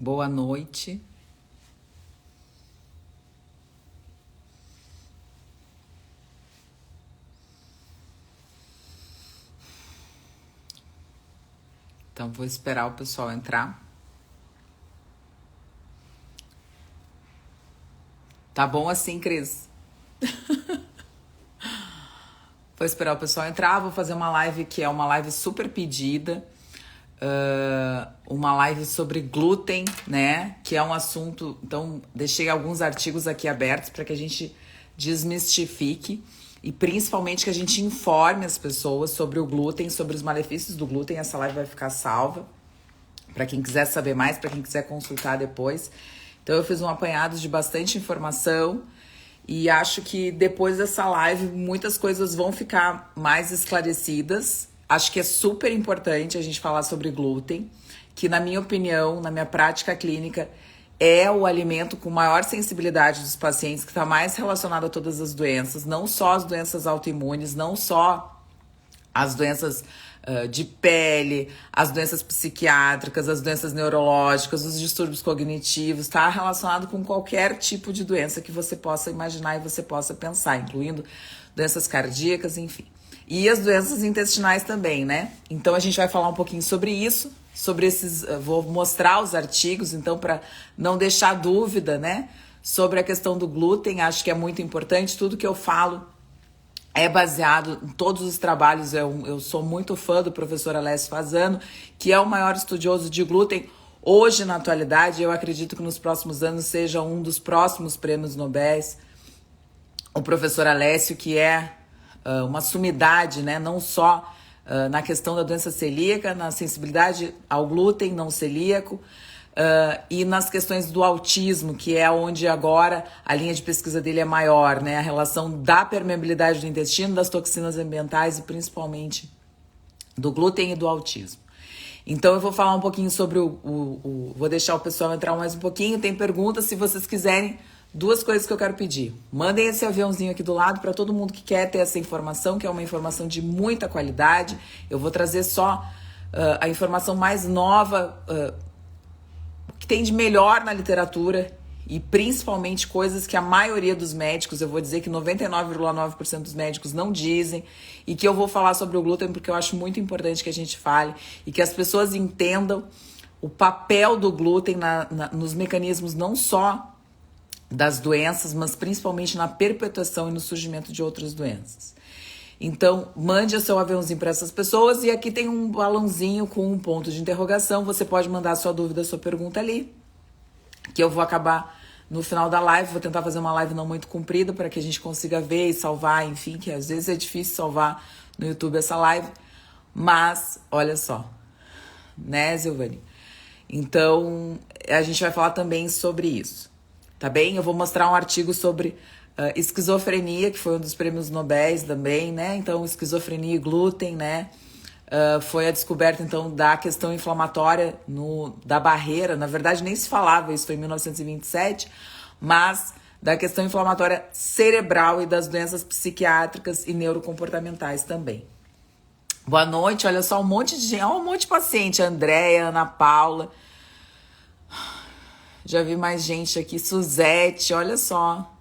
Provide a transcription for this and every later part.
Boa noite. Então, vou esperar o pessoal entrar. Tá bom assim, Cris? Vou esperar o pessoal entrar. Vou fazer uma live que é uma live super pedida. Uma live sobre glúten, né? Que é um assunto... Então, deixei alguns artigos aqui abertos para que a gente desmistifique e principalmente que a gente informe as pessoas sobre o glúten, sobre os malefícios do glúten. Essa live vai ficar salva para quem quiser saber mais, para quem quiser consultar depois. Então eu fiz um apanhado de bastante informação e acho que depois dessa live muitas coisas vão ficar mais esclarecidas. Acho que é super importante a gente falar sobre glúten, que na minha opinião, na minha prática clínica, é o alimento com maior sensibilidade dos pacientes, que está mais relacionado a todas as doenças, não só as doenças autoimunes, não só as doenças de pele, as doenças psiquiátricas, as doenças neurológicas, os distúrbios cognitivos, está relacionado com qualquer tipo de doença que você possa imaginar e você possa pensar, incluindo doenças cardíacas, enfim. E as doenças intestinais também, né? Então a gente vai falar um pouquinho sobre isso, sobre esses... Vou mostrar os artigos, então, para não deixar dúvida, né? Sobre a questão do glúten, acho que é muito importante. Tudo que eu falo é baseado em todos os trabalhos. Eu sou muito fã do professor Alessio Fasano, que é o maior estudioso de glúten hoje na atualidade. Eu acredito que nos próximos anos seja um dos próximos prêmios Nobel. O professor Alessio, que é uma sumidade, né? Não só na questão da doença celíaca, na sensibilidade ao glúten não celíaco, e nas questões do autismo, que é onde agora a linha de pesquisa dele é maior, né? A relação da permeabilidade do intestino, das toxinas ambientais e principalmente do glúten e do autismo. Então eu vou falar um pouquinho sobre vou deixar o pessoal entrar mais um pouquinho. Tem perguntas, se vocês quiserem. Duas coisas que eu quero pedir. Mandem esse aviãozinho aqui do lado para todo mundo que quer ter essa informação, que é uma informação de muita qualidade. Eu vou trazer só a informação mais nova, que tem de melhor na literatura e principalmente coisas que a maioria dos médicos, eu vou dizer que 99,9% dos médicos não dizem, e que eu vou falar sobre o glúten porque eu acho muito importante que a gente fale e que as pessoas entendam o papel do glúten nos mecanismos não só das doenças, mas principalmente na perpetuação e no surgimento de outras doenças. Então, mande o seu aviãozinho para essas pessoas e aqui tem um balãozinho com um ponto de interrogação. Você pode mandar a sua dúvida, a sua pergunta ali, que eu vou acabar no final da live. Vou tentar fazer uma live não muito comprida para que a gente consiga ver e salvar, enfim, que às vezes é difícil salvar no YouTube essa live. Mas, olha só, né, Silvani? Então, a gente vai falar também sobre isso. Tá bem? Eu vou mostrar um artigo sobre esquizofrenia, que foi um dos prêmios Nobel também, né? Então, esquizofrenia e glúten, né? Foi a descoberta, então, da questão inflamatória da barreira. Na verdade, nem se falava, isso foi em 1927, mas da questão inflamatória cerebral e das doenças psiquiátricas e neurocomportamentais também. Boa noite, olha só, um monte de gente, um monte de paciente, Andréia, Ana Paula... Já vi mais gente aqui. Suzete, olha só.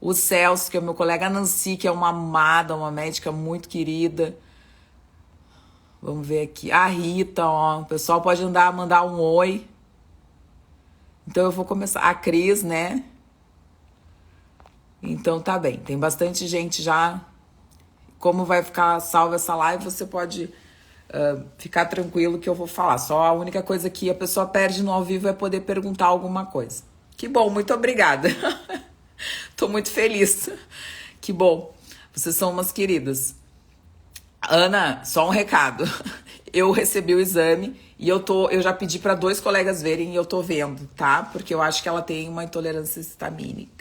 O Celso, que é o meu colega. A Nancy, que é uma amada, uma médica muito querida. Vamos ver aqui. A Rita, ó. O pessoal pode mandar um oi. Então eu vou começar. A Cris, né? Então tá bem. Tem bastante gente já. Como vai ficar salva essa live, você pode... ficar tranquilo que eu vou falar. Só a única coisa que a pessoa perde no ao vivo é poder perguntar alguma coisa. Que bom, muito obrigada. Tô muito feliz. Que bom. Vocês são umas queridas. Ana, só um recado. Eu recebi o exame e eu já pedi para 2 colegas verem e eu tô vendo, tá? Porque eu acho que ela tem uma intolerância histamínica.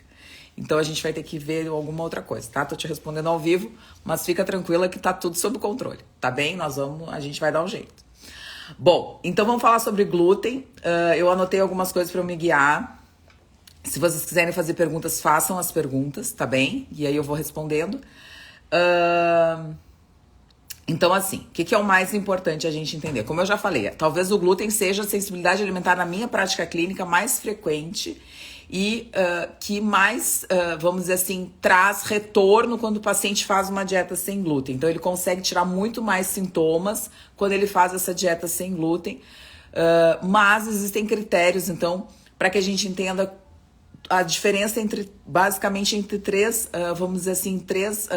Então a gente vai ter que ver alguma outra coisa, tá? Tô te respondendo ao vivo, mas fica tranquila que tá tudo sob controle, tá bem? A gente vai dar um jeito. Bom, então vamos falar sobre glúten. Eu anotei algumas coisas para eu me guiar. Se vocês quiserem fazer perguntas, façam as perguntas, tá bem? E aí eu vou respondendo. Então, assim, o que é o mais importante a gente entender? Como eu já falei, talvez o glúten seja a sensibilidade alimentar na minha prática clínica mais frequente e que mais, vamos dizer assim, traz retorno quando o paciente faz uma dieta sem glúten. Então, ele consegue tirar muito mais sintomas quando ele faz essa dieta sem glúten. Mas existem critérios, então, para que a gente entenda a diferença basicamente entre três, vamos dizer assim, três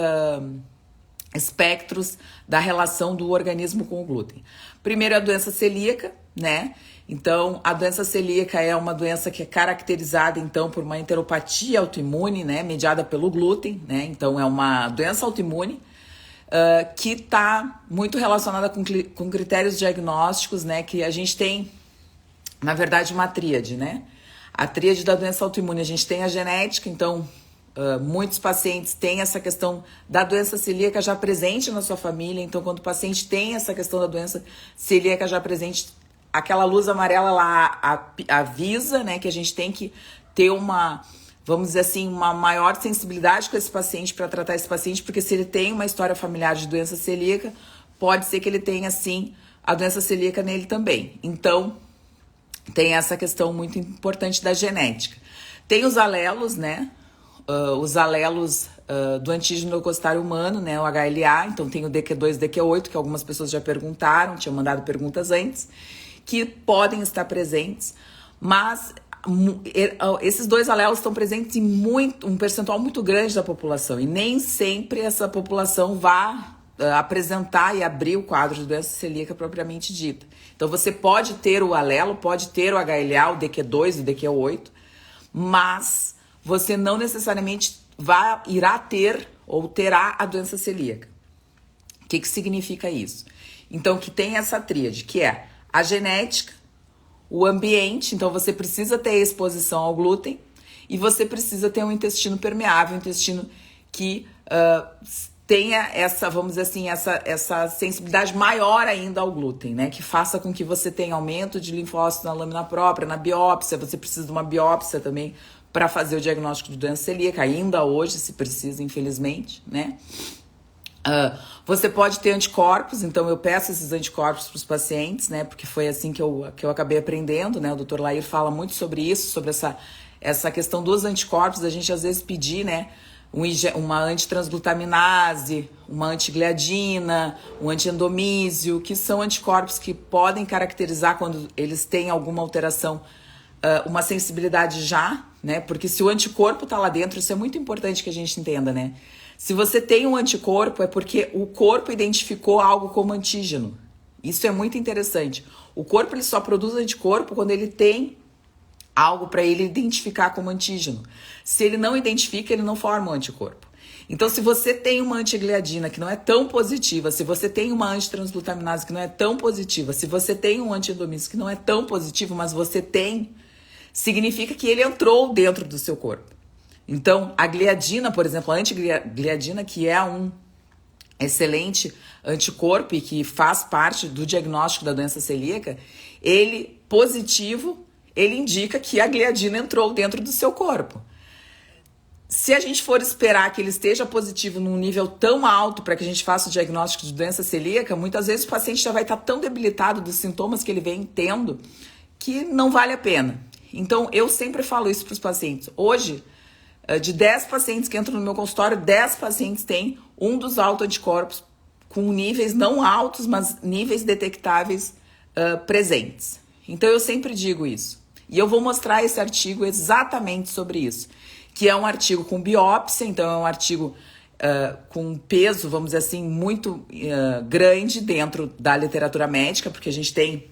espectros da relação do organismo com o glúten. Primeiro, a doença celíaca, né? Então, a doença celíaca é uma doença que é caracterizada, então, por uma enteropatia autoimune, né? Mediada pelo glúten, né? Então, é uma doença autoimune que está muito relacionada com critérios diagnósticos, né? Que a gente tem, na verdade, uma tríade, né? A tríade da doença autoimune, a gente tem a genética, então muitos pacientes têm essa questão da doença celíaca já presente na sua família, então quando o paciente tem essa questão da doença celíaca já presente, aquela luz amarela lá avisa, né, que a gente tem que ter uma, vamos dizer assim, uma maior sensibilidade com esse paciente para tratar esse paciente, porque se ele tem uma história familiar de doença celíaca, pode ser que ele tenha, sim, a doença celíaca nele também. Então, tem essa questão muito importante da genética. Tem os alelos, né? Os alelos do antígeno leucocitário humano, né? O HLA. Então tem o DQ2 e DQ8, que algumas pessoas já perguntaram, tinham mandado perguntas antes, que podem estar presentes, mas esses dois alelos estão presentes em um percentual muito grande da população, e nem sempre essa população vai apresentar e abrir o quadro de doença celíaca propriamente dita. Então você pode ter o alelo, pode ter o HLA, o DQ2, o DQ8, mas você não necessariamente irá ter ou terá a doença celíaca. O que significa isso? Então, que tem essa tríade, que é a genética, o ambiente, então você precisa ter exposição ao glúten e você precisa ter um intestino permeável, um intestino que tenha essa, vamos dizer assim, essa sensibilidade maior ainda ao glúten, né? Que faça com que você tenha aumento de linfócitos na lâmina própria, na biópsia. Você precisa de uma biópsia também para fazer o diagnóstico de doença celíaca, ainda hoje se precisa, infelizmente, né? Você pode ter anticorpos, então eu peço esses anticorpos para os pacientes, né? Porque foi assim que eu acabei aprendendo, né? O Dr. Lair fala muito sobre isso, sobre essa questão dos anticorpos, a gente às vezes pedir, né? Uma antitransglutaminase, uma antigliadina, um antiendomísio, que são anticorpos que podem caracterizar quando eles têm alguma alteração, uma sensibilidade já, né? Porque se o anticorpo está lá dentro, isso é muito importante que a gente entenda, né? Se você tem um anticorpo, é porque o corpo identificou algo como antígeno. Isso é muito interessante. O corpo ele só produz anticorpo quando ele tem algo para ele identificar como antígeno. Se ele não identifica, ele não forma um anticorpo. Então, se você tem uma antigliadina que não é tão positiva, se você tem uma antitransglutaminase que não é tão positiva, se você tem um antiendomísio que não é tão positivo, mas você tem, significa que ele entrou dentro do seu corpo. Então, a gliadina, por exemplo, a antigliadina, que é um excelente anticorpo e que faz parte do diagnóstico da doença celíaca, ele positivo, ele indica que a gliadina entrou dentro do seu corpo. Se a gente for esperar que ele esteja positivo num nível tão alto para que a gente faça o diagnóstico de doença celíaca, muitas vezes o paciente já vai estar tão debilitado dos sintomas que ele vem tendo que não vale a pena. Então, eu sempre falo isso para os pacientes. Hoje, de 10 pacientes que entram no meu consultório, 10 pacientes têm um dos autoanticorpos com níveis não altos, mas níveis detectáveis presentes. Então, eu sempre digo isso. E eu vou mostrar esse artigo exatamente sobre isso, que é um artigo com biópsia, então é um artigo com peso, vamos dizer assim, muito grande dentro da literatura médica, porque a gente tem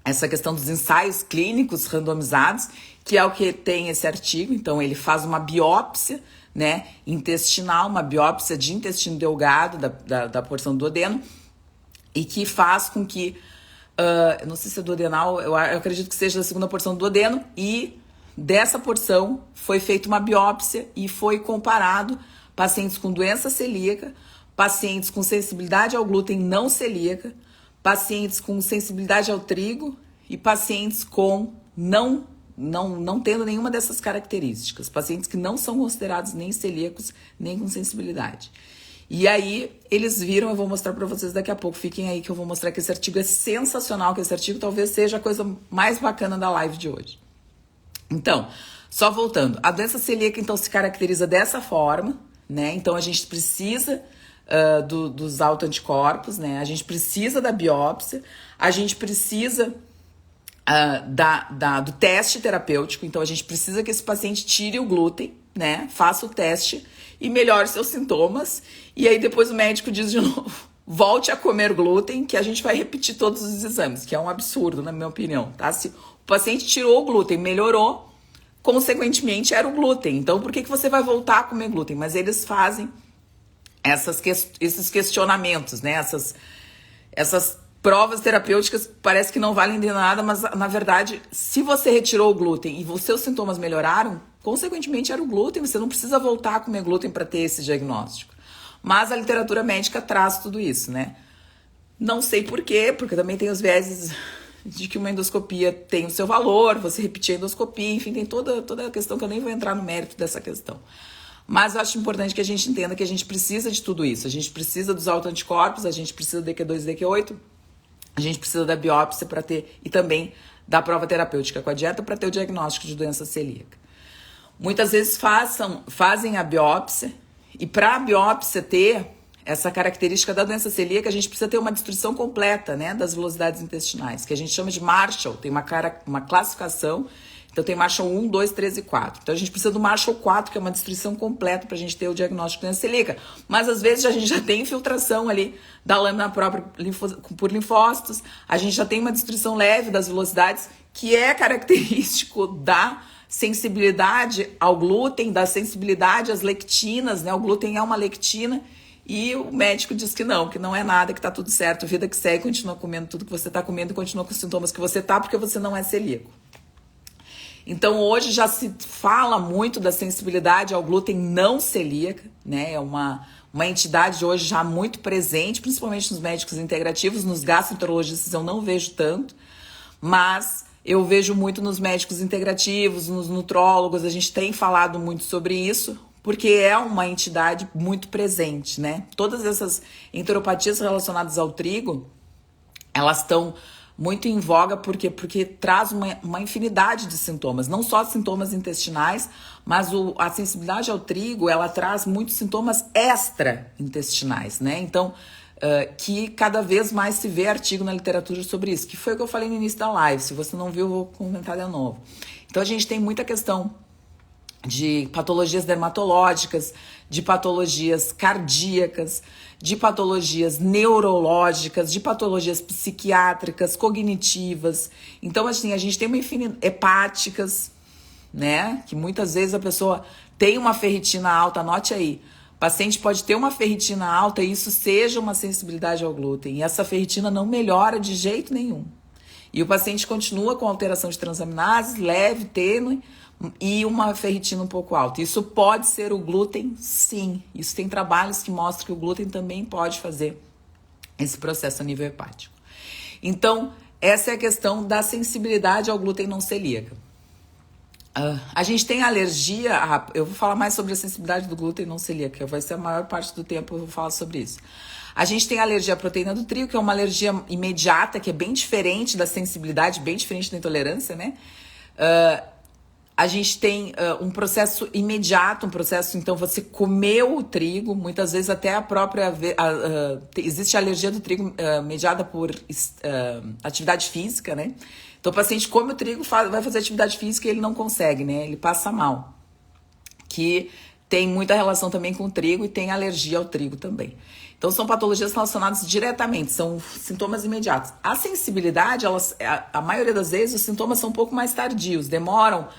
essa questão dos ensaios clínicos randomizados, que é o que tem esse artigo. Então, ele faz uma biópsia, né, intestinal, uma biópsia de intestino delgado, da porção do duodeno, e que faz com que, eu não sei se é duodenal, eu acredito que seja a segunda porção do duodeno, e dessa porção foi feita uma biópsia e foi comparado pacientes com doença celíaca, pacientes com sensibilidade ao glúten não celíaca, pacientes com sensibilidade ao trigo e pacientes com não tendo nenhuma dessas características, pacientes que não são considerados nem celíacos nem com sensibilidade. E aí, eles viram, eu vou mostrar para vocês daqui a pouco, fiquem aí que eu vou mostrar que esse artigo é sensacional, que esse artigo talvez seja a coisa mais bacana da live de hoje. Então, só voltando, a doença celíaca então se caracteriza dessa forma, né? Então a gente precisa dos autoanticorpos, né? A gente precisa da biópsia, a gente precisa do teste terapêutico, então a gente precisa que esse paciente tire o glúten, né? Faça o teste e melhore seus sintomas. E aí depois o médico diz de novo, volte a comer glúten, que a gente vai repetir todos os exames, que é um absurdo, na minha opinião, tá? Se o paciente tirou o glúten, melhorou, consequentemente era o glúten. Então por que você vai voltar a comer glúten? Mas eles fazem esses questionamentos, né? Essas provas terapêuticas parece que não valem de nada, mas na verdade, se você retirou o glúten e os seus sintomas melhoraram, consequentemente era o glúten, você não precisa voltar a comer glúten para ter esse diagnóstico. Mas a literatura médica traz tudo isso, né? Não sei por quê, porque também tem os vieses de que uma endoscopia tem o seu valor, você repetir a endoscopia, enfim, tem toda a questão que eu nem vou entrar no mérito dessa questão. Mas eu acho importante que a gente entenda que a gente precisa de tudo isso. A gente precisa dos autoanticorpos, a gente precisa do DQ2 e DQ8, a gente precisa da biópsia para ter, e também da prova terapêutica com a dieta para ter o diagnóstico de doença celíaca. Muitas vezes fazem a biópsia, e para a biópsia ter essa característica da doença celíaca, a gente precisa ter uma destruição completa, né, das velocidades intestinais, que a gente chama de Marshall, tem uma classificação. Então tem Marshall 1, 2, 3 e 4. Então a gente precisa do Marshall 4, que é uma destruição completa para a gente ter o diagnóstico de doença celíaca. Mas às vezes a gente já tem infiltração ali da lâmina própria por linfócitos, a gente já tem uma destruição leve das velocidades, que é característico da sensibilidade ao glúten, da sensibilidade às lectinas, né? O glúten é uma lectina e o médico diz que não é nada, que tá tudo certo, vida que segue, continua comendo tudo que você tá comendo e continua com os sintomas que você tá, porque você não é celíaco. Então, hoje já se fala muito da sensibilidade ao glúten não celíaca, né? É uma entidade hoje já muito presente, principalmente nos médicos integrativos, nos gastroenterologistas eu não vejo tanto, mas eu vejo muito nos médicos integrativos, nos nutrólogos, a gente tem falado muito sobre isso, porque é uma entidade muito presente, né? Todas essas enteropatias relacionadas ao trigo, elas estão muito em voga porque traz uma infinidade de sintomas, não só sintomas intestinais, mas a sensibilidade ao trigo, ela traz muitos sintomas extra-intestinais, né? Então, que cada vez mais se vê artigo na literatura sobre isso, que foi o que eu falei no início da live. Se você não viu, eu vou comentar de novo. Então, a gente tem muita questão de patologias dermatológicas, de patologias cardíacas, de patologias neurológicas, de patologias psiquiátricas, cognitivas. Então, assim, a gente tem uma infinidade, hepáticas, né? Que muitas vezes a pessoa tem uma ferritina alta, anote aí. O paciente pode ter uma ferritina alta e isso seja uma sensibilidade ao glúten. E essa ferritina não melhora de jeito nenhum. E o paciente continua com alteração de transaminase, leve, tênue, e uma ferritina um pouco alta. Isso pode ser o glúten, sim. Isso tem trabalhos que mostram que o glúten também pode fazer esse processo a nível hepático. Então, essa é a questão da sensibilidade ao glúten não celíaca. A gente tem alergia, eu vou falar mais sobre a sensibilidade do glúten não celíaca, vai ser a maior parte do tempo eu vou falar sobre isso. A gente tem alergia à proteína do trigo, que é uma alergia imediata, que é bem diferente da sensibilidade, bem diferente da intolerância, né? A gente tem um processo imediato, então você comeu o trigo, muitas vezes até a própria... existe a alergia do trigo mediada por atividade física, né? Então o paciente come o trigo, vai fazer atividade física e ele não consegue, né? Ele passa mal. Que tem muita relação também com o trigo e tem alergia ao trigo também. Então são patologias relacionadas diretamente, são sintomas imediatos. A sensibilidade, a maioria das vezes os sintomas são um pouco mais tardios, demoram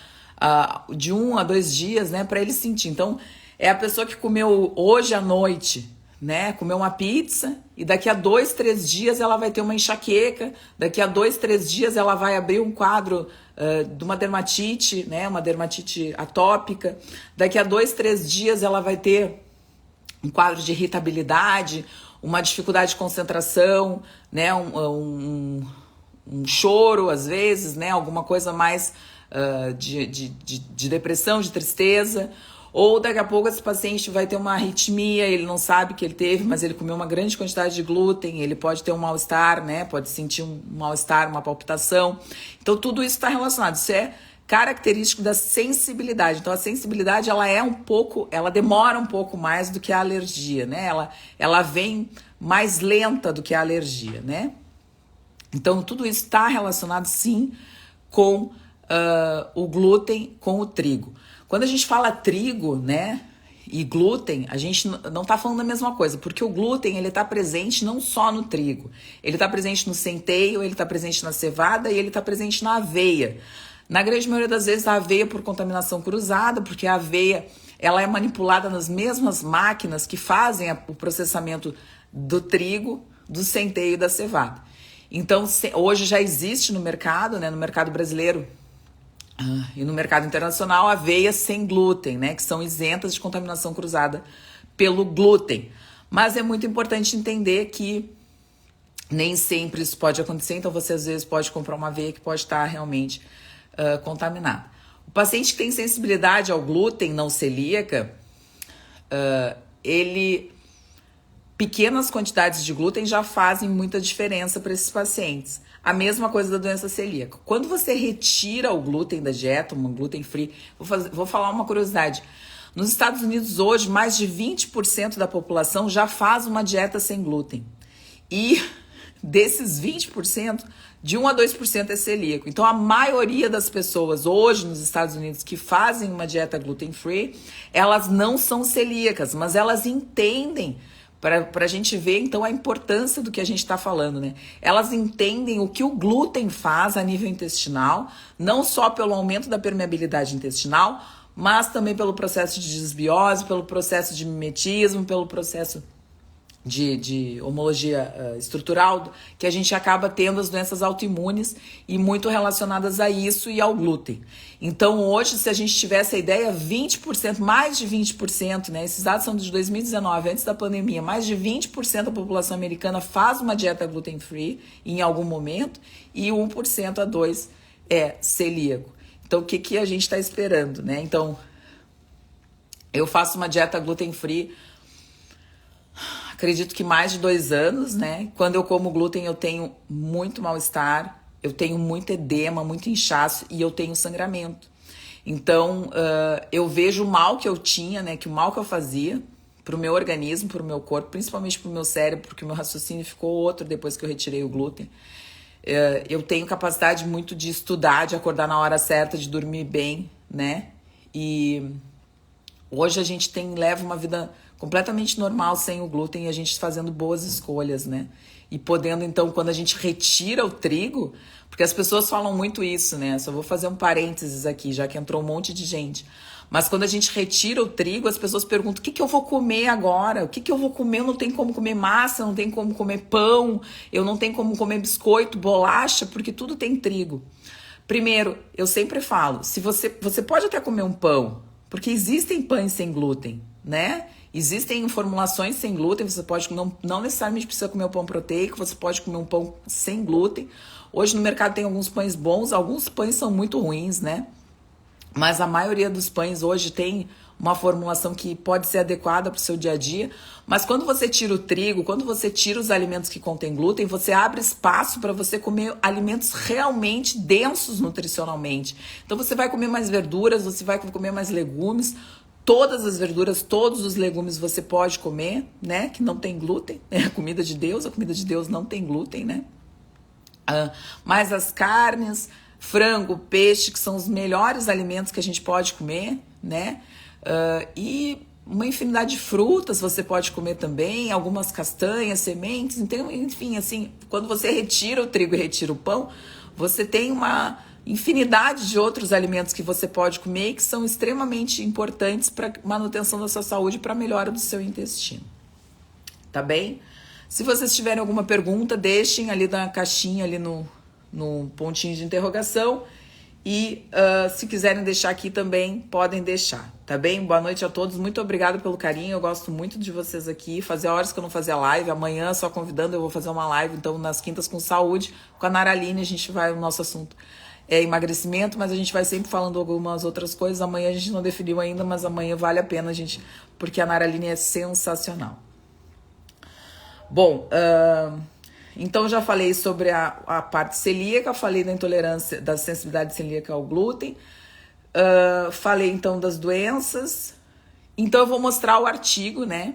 de 1 a 2 dias, né, para ele sentir. Então, é a pessoa que comeu hoje à noite, né, comeu uma pizza e daqui a 2, 3 dias ela vai ter uma enxaqueca, daqui a 2, 3 dias ela vai abrir um quadro de uma dermatite, né, uma dermatite atópica, daqui a 2, 3 dias ela vai ter um quadro de irritabilidade, uma dificuldade de concentração, né, um choro às vezes, né, alguma coisa mais de depressão, de tristeza, Ou daqui a pouco esse paciente vai ter uma arritmia, ele não sabe que ele teve, mas ele comeu uma grande quantidade de glúten, ele pode ter um mal-estar, né? Pode sentir um mal-estar, uma palpitação. Então tudo isso está relacionado. Isso é característico da sensibilidade. Então a sensibilidade ela demora um pouco mais do que a alergia, né? Ela vem mais lenta do que a alergia, né? Então tudo isso está relacionado sim com o glúten, com o trigo. Quando a gente fala trigo, né, e glúten, a gente não está falando da mesma coisa, porque o glúten ele está presente não só no trigo, ele está presente no centeio, ele está presente na cevada e ele está presente na aveia. Na grande maioria das vezes a aveia por contaminação cruzada, porque a aveia ela é manipulada nas mesmas máquinas que fazem o processamento do trigo, do centeio e da cevada. Então hoje já existe no mercado, né, no mercado brasileiro, e no mercado internacional, aveias sem glúten, né? Que são isentas de contaminação cruzada pelo glúten. Mas é muito importante entender que nem sempre isso pode acontecer, então você às vezes pode comprar uma aveia que pode estar realmente contaminada. O paciente que tem sensibilidade ao glúten não celíaca, pequenas quantidades de glúten já fazem muita diferença para esses pacientes. A mesma coisa da doença celíaca. Quando você retira o glúten da dieta, um gluten free, vou falar uma curiosidade. Nos Estados Unidos hoje, mais de 20% da população já faz uma dieta sem glúten. E desses 20%, de 1 a 2% é celíaco. Então a maioria das pessoas hoje nos Estados Unidos que fazem uma dieta gluten free, elas não são celíacas, mas elas entendem. Para a gente ver, então, a importância do que a gente está falando, né? Elas entendem o que o glúten faz a nível intestinal, não só pelo aumento da permeabilidade intestinal, mas também pelo processo de desbiose, pelo processo de mimetismo, pelo processo de homologia estrutural, que a gente acaba tendo as doenças autoimunes e muito relacionadas a isso e ao glúten. Então hoje, se a gente tivesse a ideia, 20%, mais de 20%, né? Esses dados são de 2019, antes da pandemia, mais de 20% da população americana faz uma dieta gluten free em algum momento e 1% a 2% é celíaco. Então o que a gente está esperando, né? Então eu faço uma dieta gluten free, acredito que mais de 2 anos, né? Quando eu como glúten, eu tenho muito mal-estar, eu tenho muito edema, muito inchaço e eu tenho sangramento. Então, eu vejo o mal que eu tinha, né? Que o mal que eu fazia pro meu organismo, pro meu corpo, principalmente pro meu cérebro, porque o meu raciocínio ficou outro depois que eu retirei o glúten. Eu tenho capacidade muito de estudar, de acordar na hora certa, de dormir bem, né? E hoje a gente leva uma vida completamente normal sem o glúten e a gente fazendo boas escolhas, né? E podendo, então, quando a gente retira o trigo, porque as pessoas falam muito isso, né? Só vou fazer um parênteses aqui, já que entrou um monte de gente. Mas quando a gente retira o trigo, as pessoas perguntam: o que eu vou comer agora? O que eu vou comer? Eu não tenho como comer massa, não tenho como comer pão, eu não tenho como comer biscoito, bolacha, porque tudo tem trigo. Primeiro, eu sempre falo, se você pode até comer um pão, porque existem pães sem glúten, né? Existem formulações sem glúten, você pode, não necessariamente precisa comer um pão proteico, você pode comer um pão sem glúten. Hoje no mercado tem alguns pães bons, alguns pães são muito ruins, né? Mas a maioria dos pães hoje tem uma formulação que pode ser adequada para o seu dia a dia. Mas quando você tira o trigo, quando você tira os alimentos que contêm glúten, você abre espaço para você comer alimentos realmente densos nutricionalmente. Então você vai comer mais verduras, você vai comer mais legumes. Todas as verduras, todos os legumes você pode comer, né? Que não tem glúten, é a comida de Deus não tem glúten, né? Mas as carnes, frango, peixe, que são os melhores alimentos que a gente pode comer, né? E uma infinidade de frutas você pode comer também, algumas castanhas, sementes. Então, enfim, assim, quando você retira o trigo e retira o pão, você tem uma infinidade de outros alimentos que você pode comer e que são extremamente importantes para manutenção da sua saúde e para melhora do seu intestino. Tá bem? Se vocês tiverem alguma pergunta, deixem ali na caixinha, ali no pontinho de interrogação. E se quiserem deixar aqui também, podem deixar, tá bem? Boa noite a todos, muito obrigada pelo carinho, eu gosto muito de vocês aqui. Fazia horas que eu não fazia live, amanhã só convidando, eu vou fazer uma live, então nas quintas com saúde, com a Naraline, a gente vai, o nosso assunto é emagrecimento, mas a gente vai sempre falando algumas outras coisas. Amanhã a gente não definiu ainda, mas amanhã vale a pena, gente, porque a Naraline é sensacional. Bom, então já falei sobre a parte celíaca, falei da intolerância, da sensibilidade celíaca ao glúten, falei então das doenças. Então eu vou mostrar o artigo, né?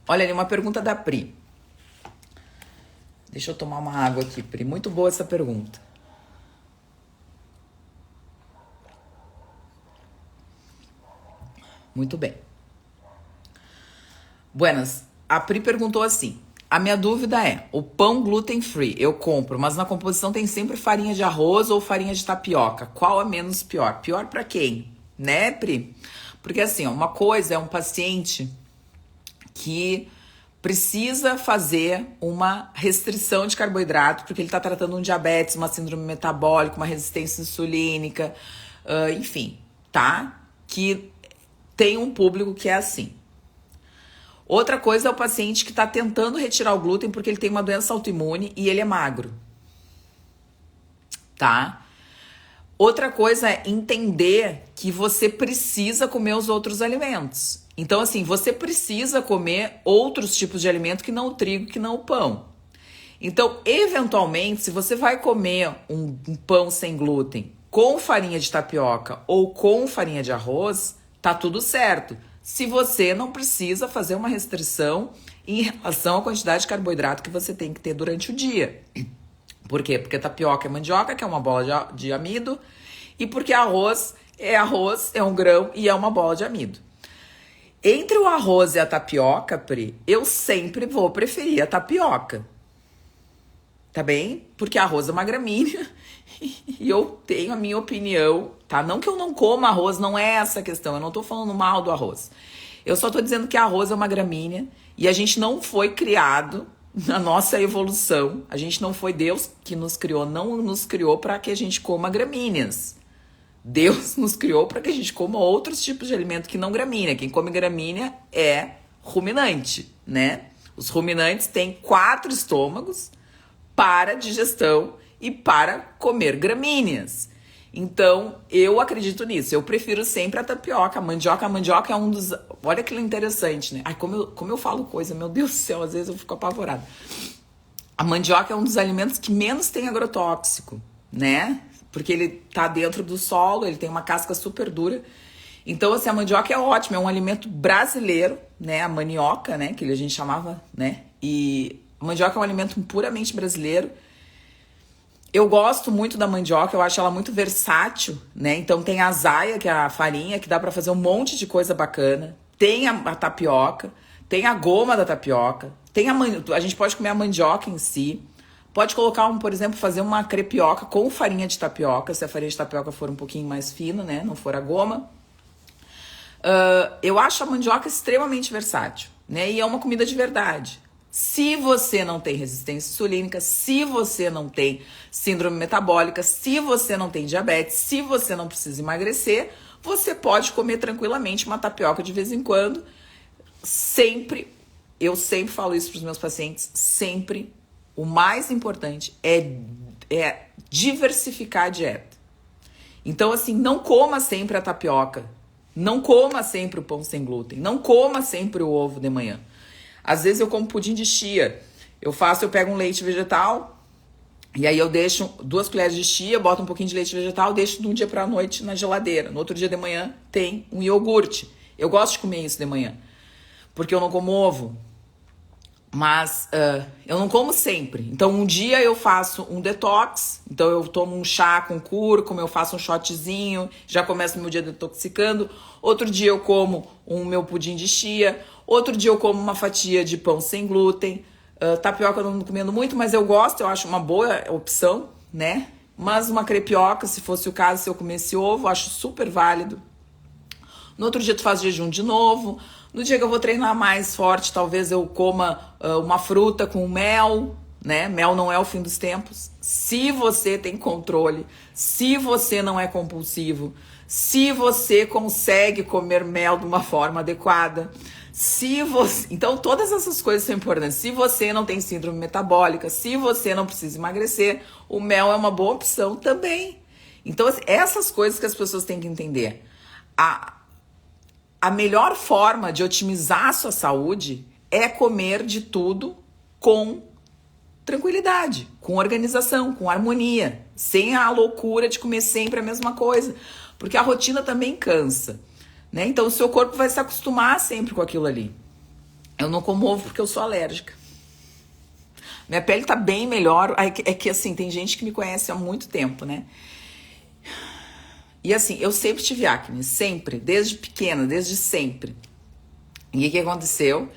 Olha ali, uma pergunta da Pri. Deixa eu tomar uma água aqui, Pri. Muito boa essa pergunta. Muito bem. Buenas. A Pri perguntou assim: a minha dúvida é, o pão gluten free eu compro, mas na composição tem sempre farinha de arroz ou farinha de tapioca. Qual é menos pior? Pior pra quem? Né, Pri? Porque assim, ó, uma coisa é um paciente que precisa fazer uma restrição de carboidrato, porque ele está tratando um diabetes, uma síndrome metabólica, uma resistência insulínica, enfim, tá? Que tem um público que é assim. Outra coisa é o paciente que está tentando retirar o glúten porque ele tem uma doença autoimune e ele é magro, tá? Outra coisa é entender que você precisa comer os outros alimentos. Então, assim, você precisa comer outros tipos de alimento que não o trigo, que não o pão. Então, eventualmente, se você vai comer um pão sem glúten com farinha de tapioca ou com farinha de arroz, tá tudo certo. Se você não precisa fazer uma restrição em relação à quantidade de carboidrato que você tem que ter durante o dia. Por quê? Porque tapioca é mandioca, que é uma bola de amido, e porque arroz, é um grão e é uma bola de amido. Entre o arroz e a tapioca, Pri, eu sempre vou preferir a tapioca. Tá bem? Porque arroz é uma gramínea e eu tenho a minha opinião, tá? Não que eu não coma arroz, não é essa a questão, eu não tô falando mal do arroz. Eu só tô dizendo que arroz é uma gramínea e a gente não foi criado na nossa evolução, a gente não foi Deus que nos criou, não nos criou para que a gente coma gramíneas. Deus nos criou para que a gente coma outros tipos de alimento que não gramínea. Quem come gramínea é ruminante, né? Os ruminantes têm 4 estômagos para digestão e para comer gramíneas. Então, eu acredito nisso. Eu prefiro sempre a tapioca. A mandioca é um dos... Olha que interessante, né? Ai, como eu falo coisa, meu Deus do céu, às vezes eu fico apavorada. A mandioca é um dos alimentos que menos tem agrotóxico, né? Porque ele tá dentro do solo, ele tem uma casca super dura. Então, assim, a mandioca é ótima, é um alimento brasileiro, né? A manioca, né? Que a gente chamava, né? E a mandioca é um alimento puramente brasileiro. Eu gosto muito da mandioca, eu acho ela muito versátil, né? Então tem a azaia, que é a farinha, que dá pra fazer um monte de coisa bacana. Tem a tapioca, tem a goma da tapioca, tem a gente pode comer a mandioca em si. Pode colocar, por exemplo, fazer uma crepioca com farinha de tapioca, se a farinha de tapioca for um pouquinho mais fina, né? Não for a goma. Eu acho a mandioca extremamente versátil, né? E é uma comida de verdade. Se você não tem resistência insulínica, se você não tem síndrome metabólica, se você não tem diabetes, se você não precisa emagrecer, você pode comer tranquilamente uma tapioca de vez em quando. Sempre, eu sempre falo isso para os meus pacientes, sempre. O mais importante é diversificar a dieta. Então, assim, não coma sempre a tapioca. Não coma sempre o pão sem glúten. Não coma sempre o ovo de manhã. Às vezes eu como pudim de chia. Eu pego um leite vegetal e aí eu deixo 2 colheres de chia, boto um pouquinho de leite vegetal, deixo de um dia pra noite na geladeira. No outro dia de manhã tem um iogurte. Eu gosto de comer isso de manhã, porque eu não como ovo. Mas eu não como sempre. Então um dia eu faço um detox, então eu tomo um chá com cúrcuma, eu faço um shotzinho, já começo meu dia detoxicando. Outro dia eu como o meu pudim de chia, outro dia eu como uma fatia de pão sem glúten. Tapioca eu não tô comendo muito, mas eu gosto, eu acho uma boa opção, né? Mas uma crepioca, se fosse o caso, se eu comesse ovo, eu acho super válido. No outro dia tu faz jejum de novo. No dia que eu vou treinar mais forte, talvez eu coma uma fruta com mel, né? Mel não é o fim dos tempos. Se você tem controle, se você não é compulsivo, Se você consegue comer mel de uma forma adequada. Se você... Então, todas essas coisas são importantes. Se você não tem síndrome metabólica, se você não precisa emagrecer, o mel é uma boa opção também. Então, essas coisas que as pessoas têm que entender. A melhor forma de otimizar a sua saúde é comer de tudo com tranquilidade, com organização, com harmonia, sem a loucura de comer sempre a mesma coisa, porque a rotina também cansa, né? Então o seu corpo vai se acostumar sempre com aquilo ali. Eu não como ovo porque eu sou alérgica. Minha pele tá bem melhor, é que assim, tem gente que me conhece há muito tempo, né? E assim, eu sempre tive acne, sempre, desde pequena, desde sempre. E o que aconteceu?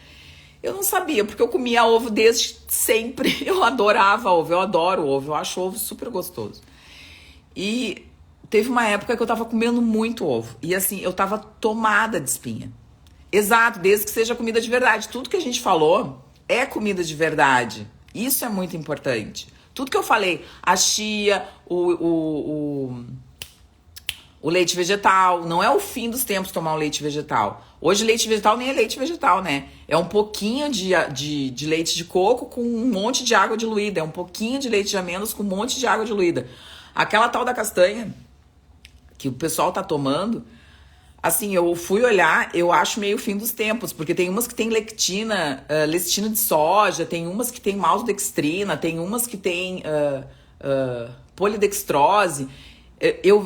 Eu não sabia, porque eu comia ovo desde sempre. Eu adorava ovo, eu adoro ovo, eu acho ovo super gostoso. E teve uma época que eu tava comendo muito ovo. E assim, eu tava tomada de espinha. Exato, desde que seja comida de verdade. Tudo que a gente falou é comida de verdade. Isso é muito importante. Tudo que eu falei, a chia, o leite vegetal, não é o fim dos tempos tomar um leite vegetal. Hoje leite vegetal nem é leite vegetal, né? É um pouquinho de leite de coco com um monte de água diluída. É um pouquinho de leite de amêndoas com um monte de água diluída. Aquela tal da castanha que o pessoal tá tomando, assim, eu fui olhar, eu acho meio fim dos tempos, porque tem umas que tem lectina, lectina de soja, tem umas que tem maltodextrina, tem umas que tem polidextrose.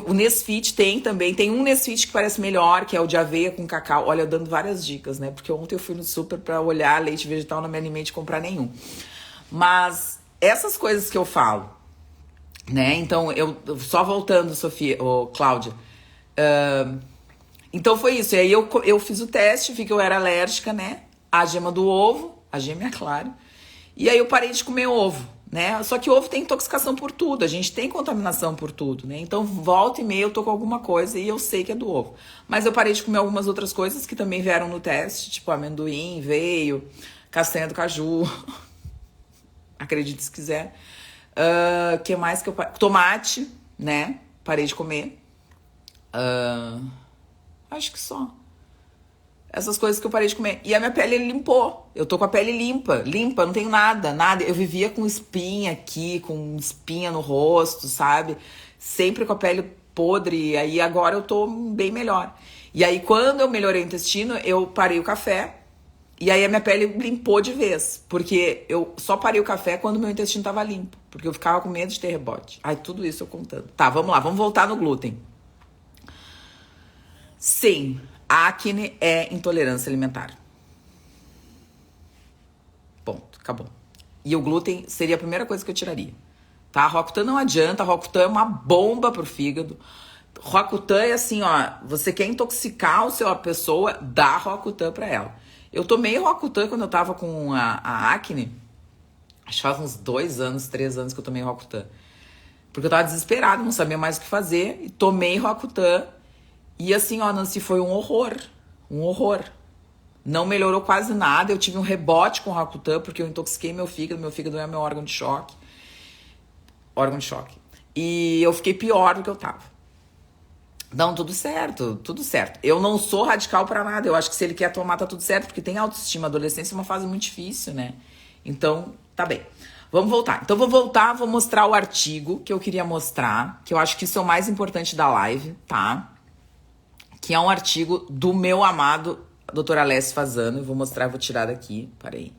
O Nesfit tem também, tem um Nesfit que parece melhor, que é o de aveia com cacau. Olha, eu dando várias dicas, né? Porque ontem eu fui no super pra olhar leite vegetal, não me animei de comprar nenhum. Mas essas coisas que eu falo, né? Então, só voltando, Cláudia. Então foi isso. E aí eu fiz o teste, vi que eu era alérgica, né? À gema do ovo, a gema é clara. E aí eu parei de comer ovo. Né? Só que ovo tem intoxicação por tudo, a gente tem contaminação por tudo, né? Então volta e meia eu tô com alguma coisa e eu sei que é do ovo. Mas eu parei de comer algumas outras coisas que também vieram no teste, tipo amendoim, veio, castanha do caju, acredite se quiser. Que mais que eu parei? Tomate, né? Parei de comer. Acho que só. Essas coisas que eu parei de comer. E a minha pele limpou. Eu tô com a pele limpa, não tenho nada. Eu vivia com espinha aqui, com espinha no rosto, sabe? Sempre com a pele podre. E aí agora eu tô bem melhor. E aí quando eu melhorei o intestino, eu parei o café. E aí a minha pele limpou de vez. Porque eu só parei o café quando meu intestino tava limpo. Porque eu ficava com medo de ter rebote. Ai, tudo isso eu contando. Tá, vamos lá, vamos voltar no glúten. Sim. Acne é intolerância alimentar. Ponto, acabou. E o glúten seria a primeira coisa que eu tiraria. Tá? Roacutan não adianta, Roacutan é uma bomba pro fígado. Roacutan é assim, ó, você quer intoxicar a pessoa, dá Roacutan pra ela. Eu tomei Roacutan quando eu tava com a acne. Acho que faz uns 2 anos, 3 anos que eu tomei Roacutan. Porque eu tava desesperada, não sabia mais o que fazer. E tomei Roacutan. E assim, ó, Nancy, foi um horror. Um horror. Não melhorou quase nada. Eu tive um rebote com o Roacutan, porque eu intoxiquei meu fígado. Meu fígado é meu órgão de choque. Órgão de choque. E eu fiquei pior do que eu tava. Não, tudo certo, tudo certo. Eu não sou radical pra nada. Eu acho que se ele quer tomar, tá tudo certo, porque tem autoestima. A adolescência é uma fase muito difícil, né? Então, tá bem. Vamos voltar. Então, vou mostrar o artigo que eu queria mostrar, que eu acho que isso é o mais importante da live, tá? Que é um artigo do meu amado Dr. Alessio Fasano. Eu vou mostrar, vou tirar daqui. Peraí.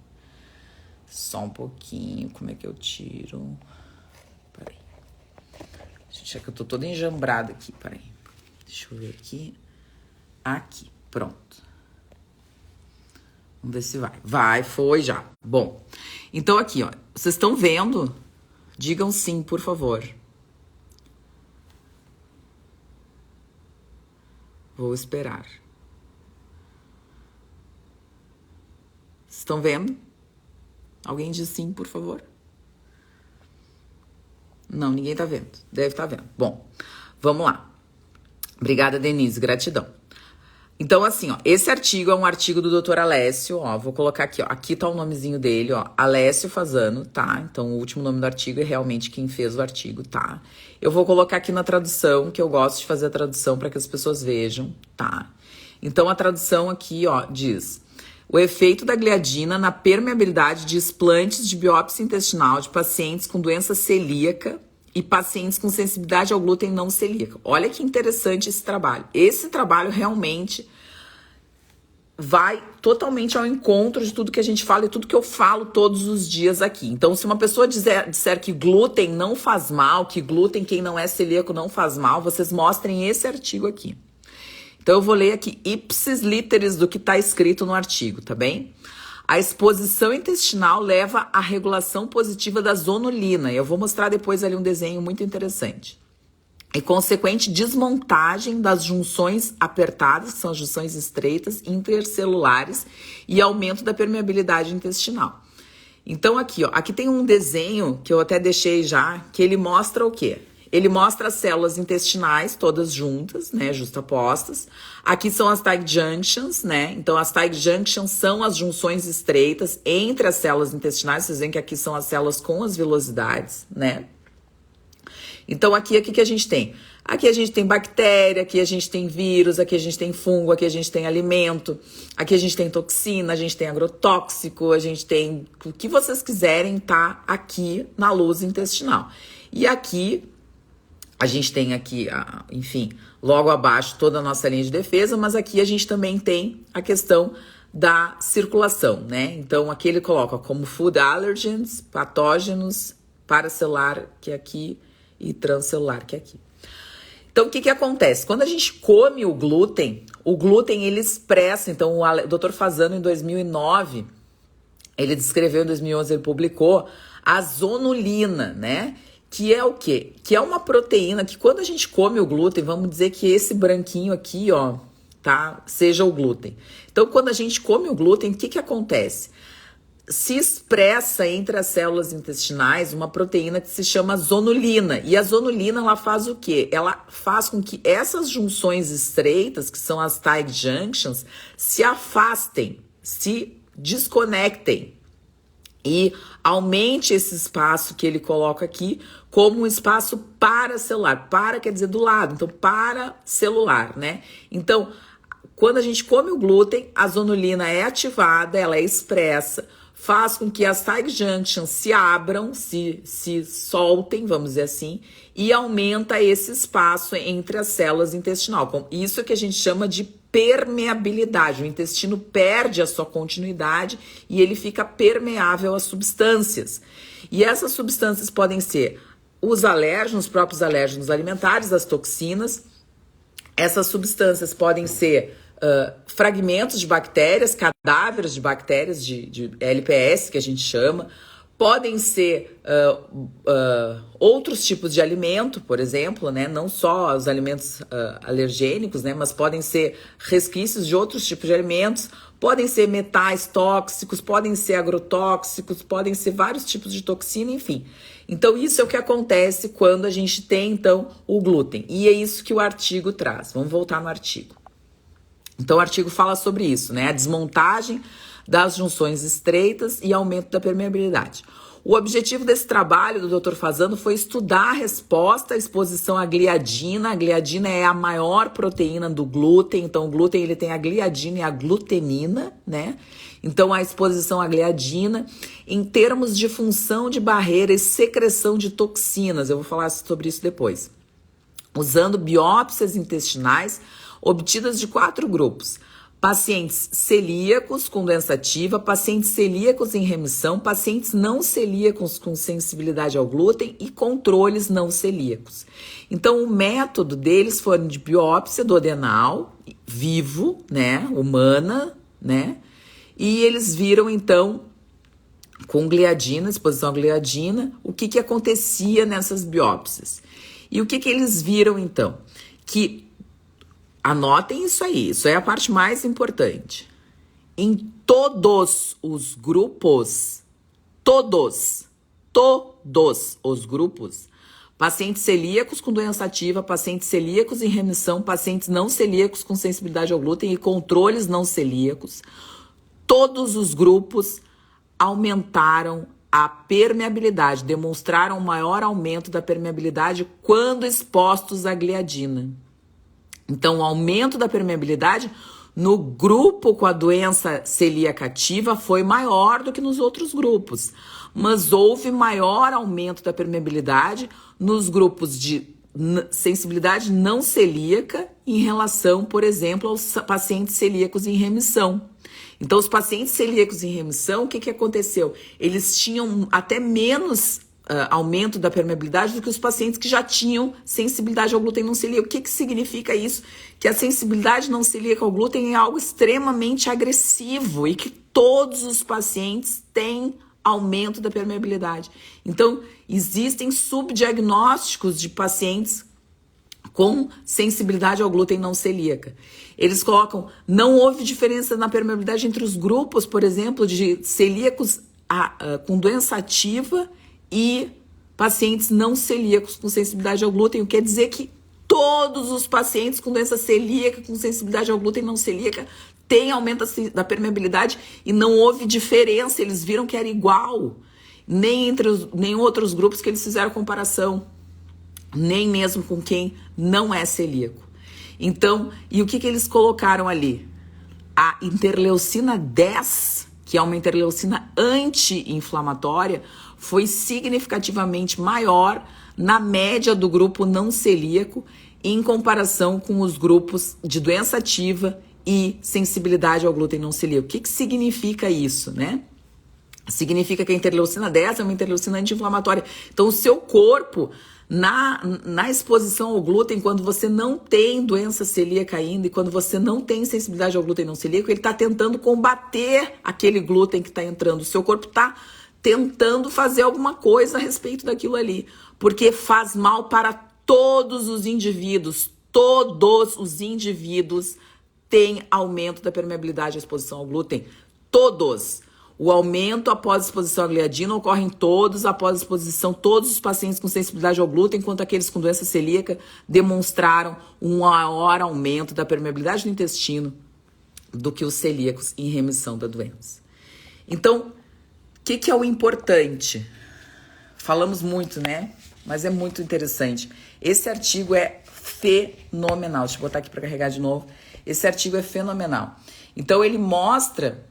Só um pouquinho. Como é que eu tiro? Peraí. Gente, é que eu tô toda enjambrada aqui. Peraí. Deixa eu ver aqui. Aqui. Pronto. Vamos ver se vai. Vai, foi já. Bom. Então aqui, ó. Vocês estão vendo? Digam sim, por favor. Vou esperar. Estão vendo? Alguém diz sim, por favor. Não, ninguém tá vendo. Deve estar vendo. Bom, vamos lá. Obrigada, Denise. Gratidão. Então, assim, ó, esse artigo é um artigo do Dr. Alessio, ó, vou colocar aqui, ó, aqui tá o nomezinho dele, ó, Alessio Fasano, tá? Então, o último nome do artigo é realmente quem fez o artigo, tá? Eu vou colocar aqui na tradução, que eu gosto de fazer a tradução para que as pessoas vejam, tá? Então, a tradução aqui, ó, diz: o efeito da gliadina na permeabilidade de explantes de biópsia intestinal de pacientes com doença celíaca e pacientes com sensibilidade ao glúten não celíaco. Olha que interessante esse trabalho. Esse trabalho realmente vai totalmente ao encontro de tudo que a gente fala e tudo que eu falo todos os dias aqui. Então, se uma pessoa disser que glúten não faz mal, que glúten, quem não é celíaco, não faz mal, vocês mostrem esse artigo aqui. Então, eu vou ler aqui ipsis literis do que está escrito no artigo, tá bem? A exposição intestinal leva à regulação positiva da zonulina. E eu vou mostrar depois ali um desenho muito interessante. E consequente desmontagem das junções apertadas, que são as junções estreitas, intercelulares, e aumento da permeabilidade intestinal. Então aqui, ó, aqui tem um desenho que eu até deixei já, que ele mostra o quê? Ele mostra as células intestinais todas juntas, né, justapostas. Aqui são as tight junctions, né? Então as tight junctions são as junções estreitas entre as células intestinais. Vocês veem que aqui são as células com as vilosidades, né? Então aqui, o que a gente tem? Aqui a gente tem bactéria, aqui a gente tem vírus, aqui a gente tem fungo, aqui a gente tem alimento, aqui a gente tem toxina, a gente tem agrotóxico, a gente tem o que vocês quiserem tá aqui na luz intestinal. E aqui a gente tem aqui, enfim, logo abaixo toda a nossa linha de defesa, mas aqui a gente também tem a questão da circulação, né? Então aqui ele coloca como food allergens, patógenos, paracelular, que é aqui, e transcelular, que é aqui. Então, o que acontece? Quando a gente come o glúten ele expressa, então o Dr. Fasano em 2009, ele descreveu, em 2011 ele publicou a zonulina, né? Que é o quê? Que é uma proteína que quando a gente come o glúten, vamos dizer que esse branquinho aqui, ó, tá? Seja o glúten. Então, quando a gente come o glúten, o que acontece? Se expressa entre as células intestinais uma proteína que se chama zonulina. E a zonulina, ela faz o quê? Ela faz com que essas junções estreitas, que são as tight junctions, se afastem, se desconectem. E aumente esse espaço que ele coloca aqui como um espaço paracelular. Para quer dizer do lado, então paracelular, né? Então, quando a gente come o glúten, a zonulina é ativada, ela é expressa, faz com que as tight junctions se abram, se soltem, vamos dizer assim, e aumenta esse espaço entre as células intestinais. Isso é que a gente chama de permeabilidade. O intestino perde a sua continuidade e ele fica permeável às substâncias. E essas substâncias podem ser os alérgenos, os próprios alérgenos alimentares, as toxinas. Essas substâncias podem ser fragmentos de bactérias, cadáveres de bactérias, de LPS, que a gente chama. Podem ser outros tipos de alimento, por exemplo, né? Não só os alimentos alergênicos, né? Mas podem ser resquícios de outros tipos de alimentos, podem ser metais tóxicos, podem ser agrotóxicos, podem ser vários tipos de toxina, enfim. Então, isso é o que acontece quando a gente tem, então, o glúten. E é isso que o artigo traz. Vamos voltar no artigo. Então, o artigo fala sobre isso, né? A desmontagem das junções estreitas e aumento da permeabilidade. O objetivo desse trabalho do Dr. Fasano foi estudar a resposta à exposição à gliadina. A gliadina é a maior proteína do glúten, então o glúten ele tem a gliadina e a glutenina, né? Então a exposição à gliadina em termos de função de barreira e secreção de toxinas, eu vou falar sobre isso depois. Usando biópsias intestinais obtidas de 4 grupos. Pacientes celíacos com doença ativa, pacientes celíacos em remissão, pacientes não celíacos com sensibilidade ao glúten e controles não celíacos. Então, o método deles foi de biópsia do adenal, vivo, né, humana, né, e eles viram, então, com gliadina, exposição à gliadina, o que acontecia nessas biópsias. E o que eles viram, então? Que anotem isso aí, isso é a parte mais importante. Em todos os grupos, todos os grupos, pacientes celíacos com doença ativa, pacientes celíacos em remissão, pacientes não celíacos com sensibilidade ao glúten e controles não celíacos. Todos os grupos aumentaram a permeabilidade, demonstraram maior aumento da permeabilidade quando expostos à gliadina. Então, o aumento da permeabilidade no grupo com a doença celíaca ativa foi maior do que nos outros grupos, mas houve maior aumento da permeabilidade nos grupos de sensibilidade não celíaca em relação, por exemplo, aos pacientes celíacos em remissão. Então, os pacientes celíacos em remissão, o que aconteceu? Eles tinham até menos aumento da permeabilidade do que os pacientes que já tinham sensibilidade ao glúten não celíaco. O que significa isso? Que a sensibilidade não celíaca ao glúten é algo extremamente agressivo e que todos os pacientes têm aumento da permeabilidade. Então, existem subdiagnósticos de pacientes com sensibilidade ao glúten não celíaca. Eles colocam, não houve diferença na permeabilidade entre os grupos, por exemplo, de celíacos com doença ativa e pacientes não celíacos com sensibilidade ao glúten. Quer dizer que todos os pacientes com doença celíaca, com sensibilidade ao glúten não celíaca, têm aumento da permeabilidade e não houve diferença, eles viram que era igual, nem outros grupos que eles fizeram comparação, nem mesmo com quem não é celíaco. Então, e o que eles colocaram ali? A interleucina 10, que é uma interleucina anti-inflamatória, foi significativamente maior na média do grupo não celíaco em comparação com os grupos de doença ativa e sensibilidade ao glúten não celíaco. O que significa isso, né? Significa que a interleucina 10 é uma interleucina anti-inflamatória. Então, o seu corpo, na exposição ao glúten, quando você não tem doença celíaca ainda e quando você não tem sensibilidade ao glúten não celíaco, ele está tentando combater aquele glúten que está entrando. O seu corpo está tentando fazer alguma coisa a respeito daquilo ali, porque faz mal para todos os indivíduos. Todos os indivíduos têm aumento da permeabilidade à exposição ao glúten. Todos. O aumento após exposição à gliadina ocorre em todos, após exposição, todos os pacientes com sensibilidade ao glúten, enquanto aqueles com doença celíaca demonstraram um maior aumento da permeabilidade do intestino do que os celíacos em remissão da doença. Então, o que é o importante? Falamos muito, né? Mas é muito interessante. Esse artigo é fenomenal. Deixa eu botar aqui para carregar de novo. Esse artigo é fenomenal. Então, ele mostra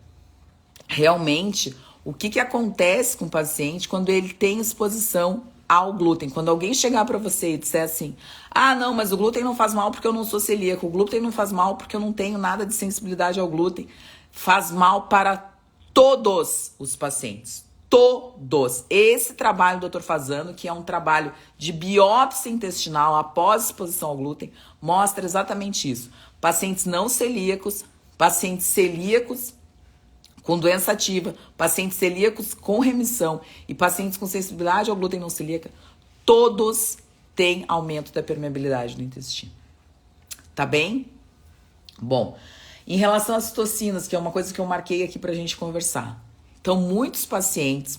realmente o que acontece com o paciente quando ele tem exposição ao glúten. Quando alguém chegar para você e disser assim, não, mas o glúten não faz mal porque eu não sou celíaco, o glúten não faz mal porque eu não tenho nada de sensibilidade ao glúten, faz mal para todos os pacientes. Todos. Esse trabalho do Dr. Fasano, que é um trabalho de biópsia intestinal após exposição ao glúten, mostra exatamente isso. Pacientes não celíacos, pacientes celíacos com doença ativa, pacientes celíacos com remissão e pacientes com sensibilidade ao glúten não celíaca, todos têm aumento da permeabilidade do intestino. Tá bem? Bom, em relação às citocinas, que é uma coisa que eu marquei aqui pra gente conversar. Então, muitos pacientes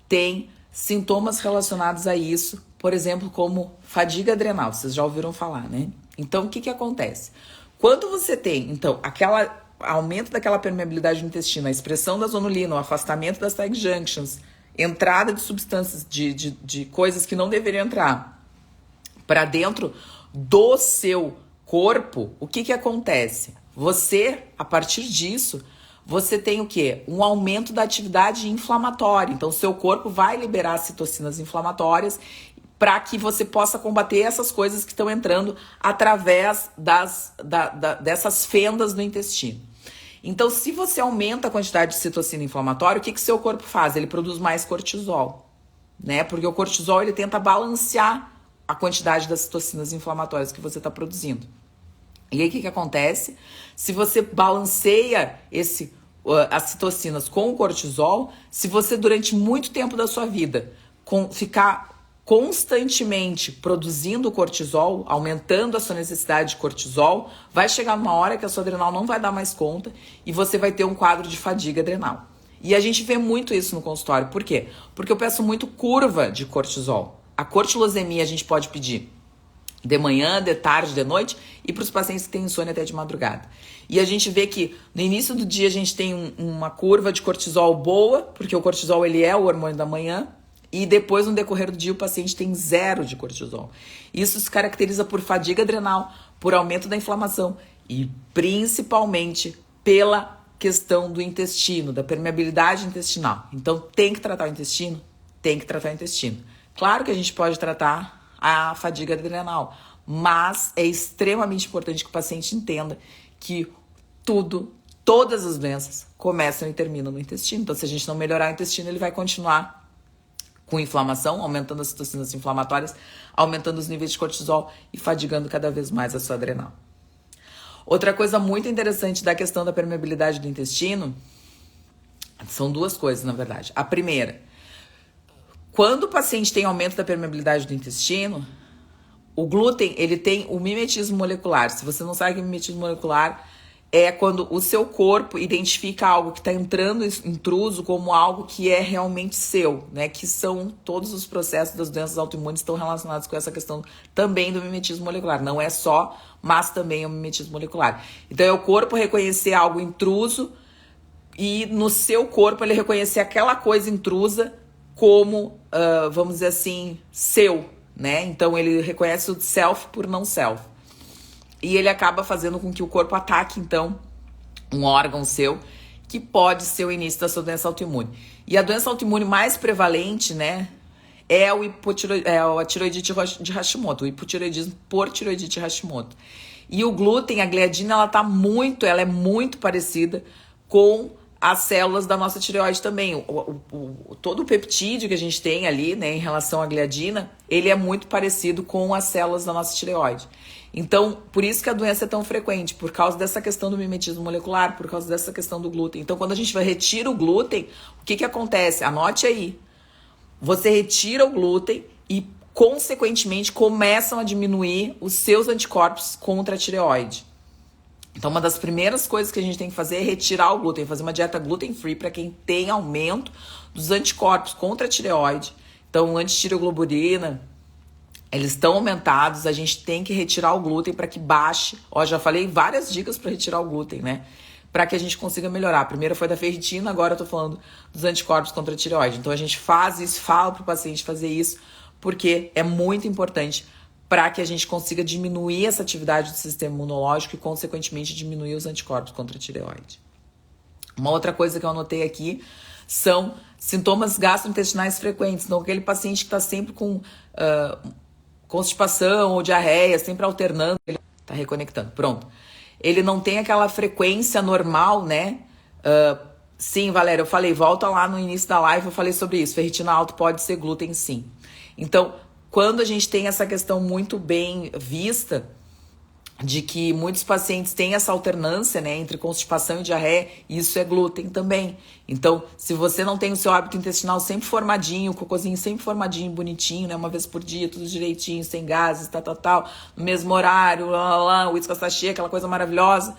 têm sintomas relacionados a isso, por exemplo, como fadiga adrenal, vocês já ouviram falar, né? Então, o que acontece? Quando você tem, então, aumento daquela permeabilidade no intestino, a expressão da zonulina, o afastamento das tight junctions, entrada de substâncias, de coisas que não deveriam entrar para dentro do seu corpo, o que acontece? Você, a partir disso, você tem o quê? Um aumento da atividade inflamatória. Então, o seu corpo vai liberar citocinas inflamatórias para que você possa combater essas coisas que estão entrando através dessas fendas no intestino. Então, se você aumenta a quantidade de citocina inflamatória, o que seu corpo faz? Ele produz mais cortisol, né? Porque o cortisol, ele tenta balancear a quantidade das citocinas inflamatórias que você está produzindo. E aí, o que acontece? Se você balanceia as citocinas com o cortisol, se você, durante muito tempo da sua vida, ficar constantemente produzindo cortisol, aumentando a sua necessidade de cortisol, vai chegar uma hora que a sua adrenal não vai dar mais conta e você vai ter um quadro de fadiga adrenal. E a gente vê muito isso no consultório. Por quê? Porque eu peço muito curva de cortisol. A cortilosemia a gente pode pedir de manhã, de tarde, de noite, e para os pacientes que têm insônia até de madrugada. E a gente vê que no início do dia a gente tem uma curva de cortisol boa, porque o cortisol ele é o hormônio da manhã, e depois no decorrer do dia o paciente tem 0 de cortisol. Isso se caracteriza por fadiga adrenal, por aumento da inflamação e principalmente pela questão do intestino, da permeabilidade intestinal. Então tem que tratar o intestino? Tem que tratar o intestino. Claro que a gente pode tratar a fadiga adrenal, mas é extremamente importante que o paciente entenda que todas as doenças começam e terminam no intestino. Então, se a gente não melhorar o intestino, ele vai continuar com inflamação, aumentando as citocinas inflamatórias, aumentando os níveis de cortisol e fadigando cada vez mais a sua adrenal. Outra coisa muito interessante da questão da permeabilidade do intestino, são 2 coisas, na verdade. A primeira, quando o paciente tem aumento da permeabilidade do intestino, o glúten, ele tem o mimetismo molecular. Se você não sabe o que é mimetismo molecular, é quando o seu corpo identifica algo que está entrando intruso como algo que é realmente seu, né? Que são todos os processos das doenças autoimunes estão relacionados com essa questão também do mimetismo molecular. Não é só, mas também é o mimetismo molecular. Então é o corpo reconhecer algo intruso e no seu corpo ele reconhecer aquela coisa intrusa como, vamos dizer assim, seu, né? Então ele reconhece o self por não self. E ele acaba fazendo com que o corpo ataque, então, um órgão seu, que pode ser o início da sua doença autoimune. E a doença autoimune mais prevalente, né, é a tiroidite de Hashimoto, o hipotiroidismo por tiroidite Hashimoto. E o glúten, a gliadina, ela é muito parecida com as células da nossa tireoide também. Todo o peptídeo que a gente tem ali, né, em relação à gliadina, ele é muito parecido com as células da nossa tireoide. Então, por isso que a doença é tão frequente, por causa dessa questão do mimetismo molecular, por causa dessa questão do glúten. Então, quando a gente retira o glúten, o que acontece? Anote aí. Você retira o glúten e, consequentemente, começam a diminuir os seus anticorpos contra a tireoide. Então, uma das primeiras coisas que a gente tem que fazer é retirar o glúten, fazer uma dieta gluten-free para quem tem aumento dos anticorpos contra a tireoide. Então, antitireoglobulina, eles estão aumentados, a gente tem que retirar o glúten para que baixe. Ó, já falei várias dicas para retirar o glúten, né? Para que a gente consiga melhorar. A primeira foi da ferritina, agora eu tô falando dos anticorpos contra a tireoide. Então a gente faz isso, fala pro paciente fazer isso, porque é muito importante para que a gente consiga diminuir essa atividade do sistema imunológico e, consequentemente, diminuir os anticorpos contra a tireoide. Uma outra coisa que eu anotei aqui são sintomas gastrointestinais frequentes. Então, aquele paciente que está sempre com constipação ou diarreia, sempre alternando, ele tá reconectando, pronto. Ele não tem aquela frequência normal, né? Sim, Valéria, eu falei, volta lá no início da live, eu falei sobre isso. Ferritina alta pode ser glúten, sim. Então, quando a gente tem essa questão muito bem vista, de que muitos pacientes têm essa alternância, né, entre constipação e diarreia, isso é glúten também. Então, se você não tem o seu hábito intestinal sempre formadinho, o cocôzinho sempre formadinho, bonitinho, né, uma vez por dia, tudo direitinho, sem gases, tal, no mesmo horário, o uísque sachê, aquela coisa maravilhosa,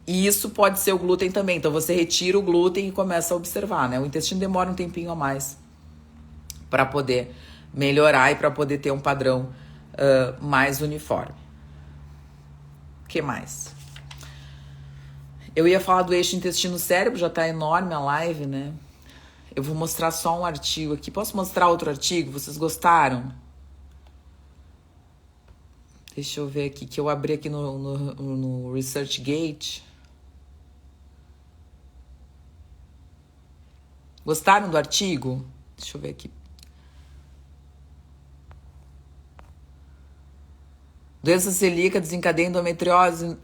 e isso pode ser o glúten também. Então, você retira o glúten e começa a observar, né, o intestino demora um tempinho a mais para poder melhorar e para poder ter um padrão mais uniforme. O que mais? Eu ia falar do eixo intestino-cérebro, já tá enorme a live, né? Eu vou mostrar só um artigo aqui. Posso mostrar outro artigo? Vocês gostaram? Deixa eu ver aqui, que eu abri aqui no ResearchGate. Gostaram do artigo? Deixa eu ver aqui. Doença celíaca desencadeia endometriose.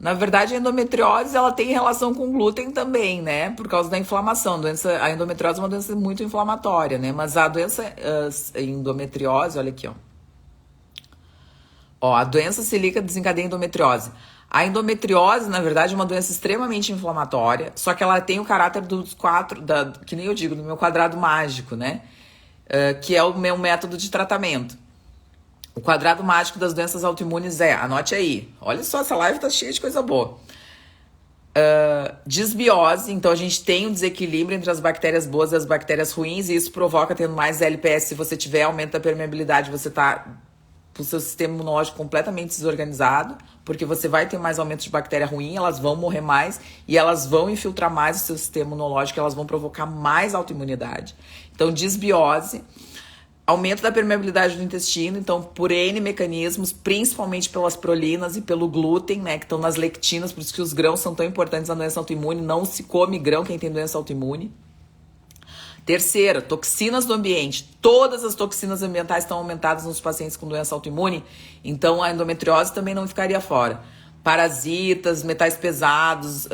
Na verdade, a endometriose ela tem relação com glúten também, né? Por causa da inflamação. A endometriose é uma doença muito inflamatória, né? Mas a doença endometriose, olha aqui, ó. A doença celíaca desencadeia endometriose. A endometriose, na verdade, é uma doença extremamente inflamatória, só que ela tem o caráter dos que nem eu digo, do meu quadrado mágico, né? Que é o meu método de tratamento. O quadrado mágico das doenças autoimunes anote aí, olha só, essa live tá cheia de coisa boa. Desbiose, então a gente tem um desequilíbrio entre as bactérias boas e as bactérias ruins, e isso provoca, tendo mais LPS, se você tiver aumento da permeabilidade, você tá com o seu sistema imunológico completamente desorganizado, porque você vai ter mais aumento de bactéria ruim, elas vão morrer mais e elas vão infiltrar mais o seu sistema imunológico, elas vão provocar mais autoimunidade. Então, desbiose, aumento da permeabilidade do intestino, então por N mecanismos, principalmente pelas prolinas e pelo glúten, né, que estão nas lectinas, por isso que os grãos são tão importantes na doença autoimune, não se come grão quem tem doença autoimune. Terceira, toxinas do ambiente. Todas as toxinas ambientais estão aumentadas nos pacientes com doença autoimune, então a endometriose também não ficaria fora. Parasitas, metais pesados,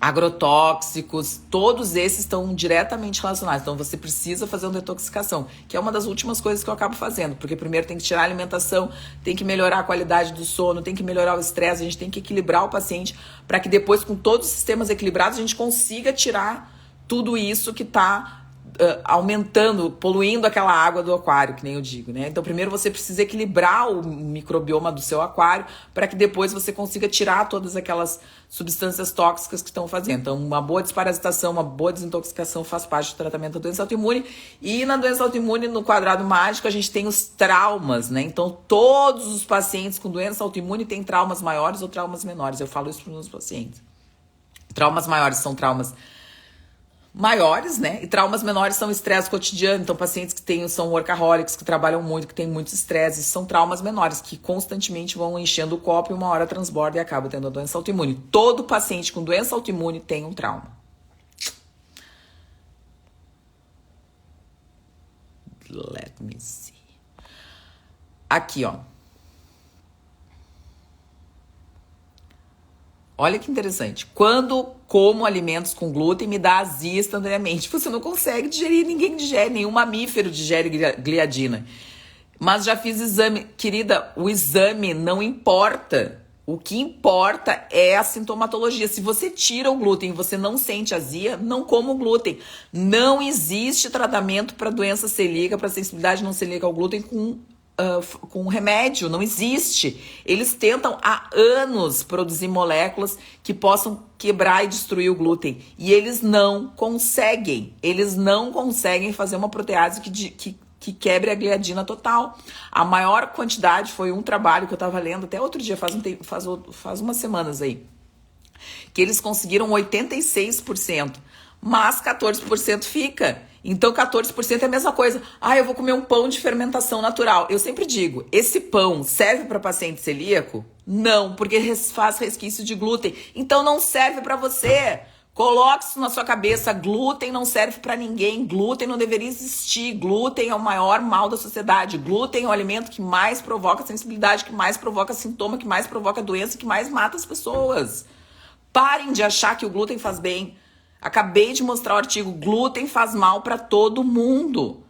agrotóxicos, todos esses estão diretamente relacionados. Então você precisa fazer uma detoxificação, que é uma das últimas coisas que eu acabo fazendo, porque primeiro tem que tirar a alimentação, tem que melhorar a qualidade do sono, tem que melhorar o estresse, a gente tem que equilibrar o paciente para que depois, com todos os sistemas equilibrados, a gente consiga tirar tudo isso que está aumentando, poluindo aquela água do aquário, que nem eu digo, né? Então, primeiro você precisa equilibrar o microbioma do seu aquário para que depois você consiga tirar todas aquelas substâncias tóxicas que estão fazendo. Então, uma boa desparasitação, uma boa desintoxicação faz parte do tratamento da doença autoimune. E na doença autoimune, no quadrado mágico, a gente tem os traumas, né? Então, todos os pacientes com doença autoimune têm traumas maiores ou traumas menores. Eu falo isso para os meus pacientes. Traumas maiores são traumas maiores, né? E traumas menores são estresse cotidiano. Então, pacientes que são workaholics, que trabalham muito, que têm muitos estresses, são traumas menores, que constantemente vão enchendo o copo e uma hora transborda e acaba tendo a doença autoimune. Todo paciente com doença autoimune tem um trauma. Let me see. Aqui, ó. Olha que interessante. Quando como alimentos com glúten, me dá azia instantaneamente. Você não consegue digerir, ninguém digere, nenhum mamífero digere gliadina. Mas já fiz exame. Querida, o exame não importa. O que importa é a sintomatologia. Se você tira o glúten e você não sente azia, não coma o glúten. Não existe tratamento para doença celíaca, para sensibilidade não celíaca ao glúten com remédio, não existe. Eles tentam há anos produzir moléculas que possam quebrar e destruir o glúten. E eles não conseguem. Eles não conseguem fazer uma protease que quebre a gliadina total. A maior quantidade foi um trabalho que eu estava lendo até outro dia, faz umas semanas aí, que eles conseguiram 86%, mas 14% fica. Então 14% é a mesma coisa. Eu vou comer um pão de fermentação natural. Eu sempre digo, esse pão serve para paciente celíaco? Não, porque faz resquício de glúten. Então não serve para você. Coloque isso na sua cabeça, glúten não serve para ninguém, glúten não deveria existir, glúten é o maior mal da sociedade, glúten é o alimento que mais provoca sensibilidade, que mais provoca sintoma, que mais provoca doença, que mais mata as pessoas. Parem de achar que o glúten faz bem. Acabei de mostrar o artigo, glúten faz mal para todo mundo.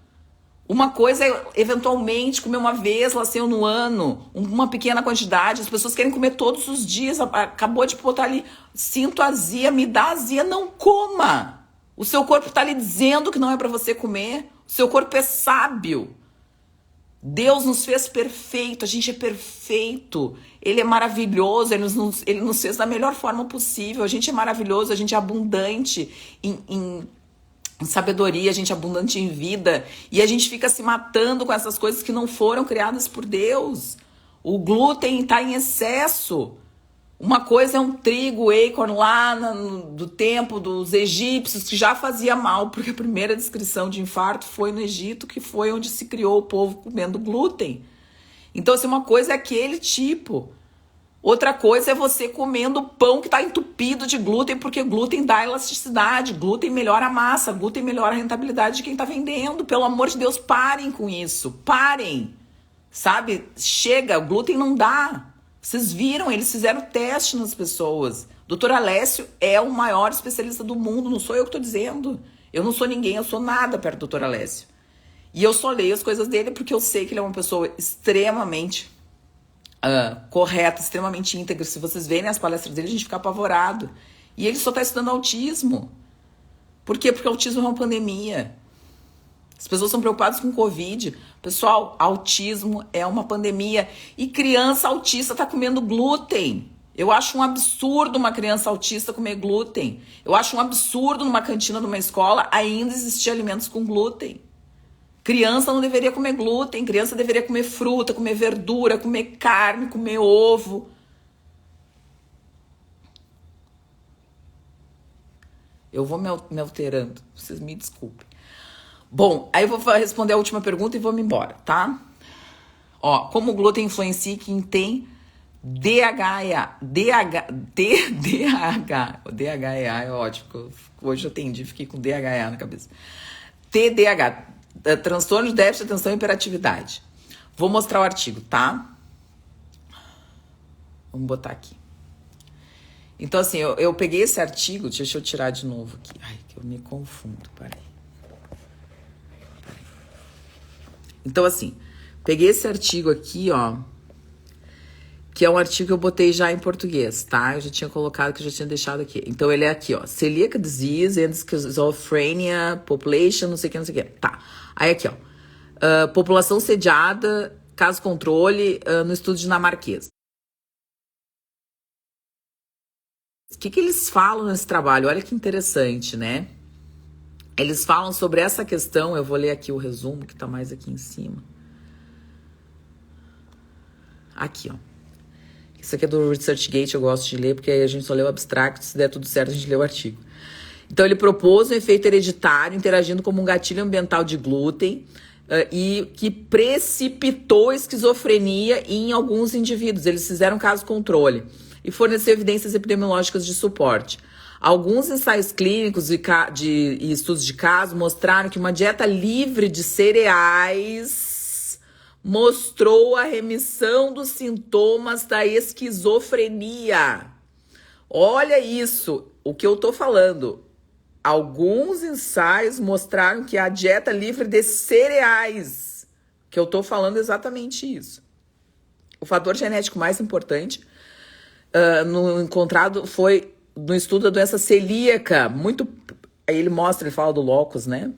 Uma coisa é, eventualmente, comer uma vez, lá saiu no ano, uma pequena quantidade. As pessoas querem comer todos os dias, acabou de botar ali, sinto azia, me dá azia, não coma. O seu corpo está lhe dizendo que não é para você comer. O seu corpo é sábio. Deus nos fez perfeito, a gente é perfeito, Ele é maravilhoso, Ele nos fez da melhor forma possível, a gente é maravilhoso, a gente é abundante em sabedoria, a gente é abundante em vida, e a gente fica se matando com essas coisas que não foram criadas por Deus. O glúten está em excesso. Uma coisa é um trigo, acorn lá do tempo dos egípcios, que já fazia mal, porque a primeira descrição de infarto foi no Egito, que foi onde se criou o povo comendo glúten. Então, assim, uma coisa é aquele tipo. Outra coisa é você comendo pão que está entupido de glúten, porque glúten dá elasticidade, glúten melhora a massa, glúten melhora a rentabilidade de quem está vendendo. Pelo amor de Deus, parem com isso, parem. Sabe? Chega, o glúten não dá. Vocês viram, eles fizeram teste nas pessoas. Dr. Alessio é o maior especialista do mundo, não sou eu que estou dizendo. Eu não sou ninguém, eu sou nada perto do Dr. Alessio. E eu só leio as coisas dele porque eu sei que ele é uma pessoa extremamente correta, extremamente íntegra. Se vocês verem as palestras dele, a gente fica apavorado. E ele só está estudando autismo. Por quê? Porque autismo é uma pandemia. As pessoas são preocupadas com Covid. Pessoal, autismo é uma pandemia. E criança autista está comendo glúten. Eu acho um absurdo uma criança autista comer glúten. Eu acho um absurdo numa cantina de uma escola ainda existir alimentos com glúten. Criança não deveria comer glúten, criança deveria comer fruta, comer verdura, comer carne, comer ovo. Eu vou me alterando, vocês me desculpem. Bom, aí eu vou responder a última pergunta e vou me embora, tá? Ó, como o glúten influencia quem tem DHA, DHA é ótimo, hoje eu atendi, fiquei com DHA na cabeça. TDAH, transtorno de déficit de atenção e hiperatividade. Vou mostrar o artigo, tá? Vamos botar aqui. Então, assim, eu peguei esse artigo, deixa eu tirar de novo aqui. Ai, que eu me confundo, peraí. Então, assim, peguei esse artigo aqui, ó, que é um artigo que eu botei já em português, tá? Eu já tinha colocado, que eu já tinha deixado aqui. Então, ele é aqui, ó, Celiac Disease and Schizophrenia Population, não sei o que. Tá. Aí aqui, ó, população sediada, caso controle, no estudo dinamarquês. O que eles falam nesse trabalho? Olha que interessante, né? Eles falam sobre essa questão, eu vou ler aqui o resumo, que tá mais aqui em cima. Aqui, ó. Isso aqui é do ResearchGate, eu gosto de ler, porque aí a gente só lê o abstract, se der tudo certo a gente lê o artigo. Então ele propôs um efeito hereditário interagindo como um gatilho ambiental de glúten e que precipitou esquizofrenia em alguns indivíduos. Eles fizeram caso controle e forneceu evidências epidemiológicas de suporte. Alguns ensaios clínicos e estudos de caso mostraram que uma dieta livre de cereais mostrou a remissão dos sintomas da esquizofrenia. Olha isso, o que eu tô falando. Alguns ensaios mostraram que a dieta livre de cereais, que eu tô falando exatamente isso. O fator genético mais importante no encontrado foi no estudo da doença celíaca. Aí ele fala do locus, né?